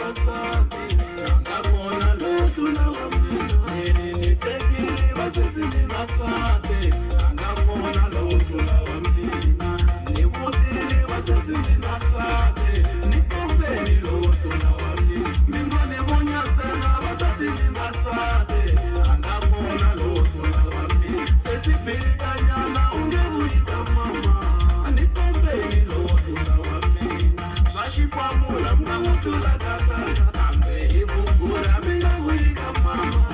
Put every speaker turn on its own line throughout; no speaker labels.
masati angakona lotula wamina nitekile basesini masati angakona lotula wamina nibutile basesini masati nikombeni lotula wamina mingone monya sana batatini masati angakona lotula wamina sesipilika nyana ungebuika mama nikombeni lotula wamina swashi kwa mula mnangutula kata tambe ibukura mingabuika mama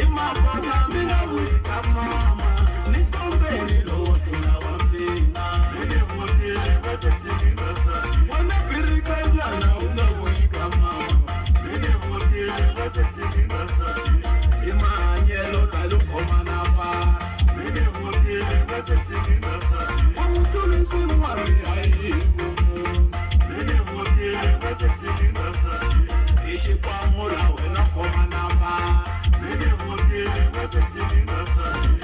imapota mingabuika mama nikombeni lotula wamina ninibutile basesini masati wanapirika nyana ungebuika mama ninibutile basesini masati imanyelo talukomanapa ninibutile basesini masati wamutulisi mwari ayivumu ninibutile basesini masati ishi kwa mula wena komanapa ninibutile basesini masati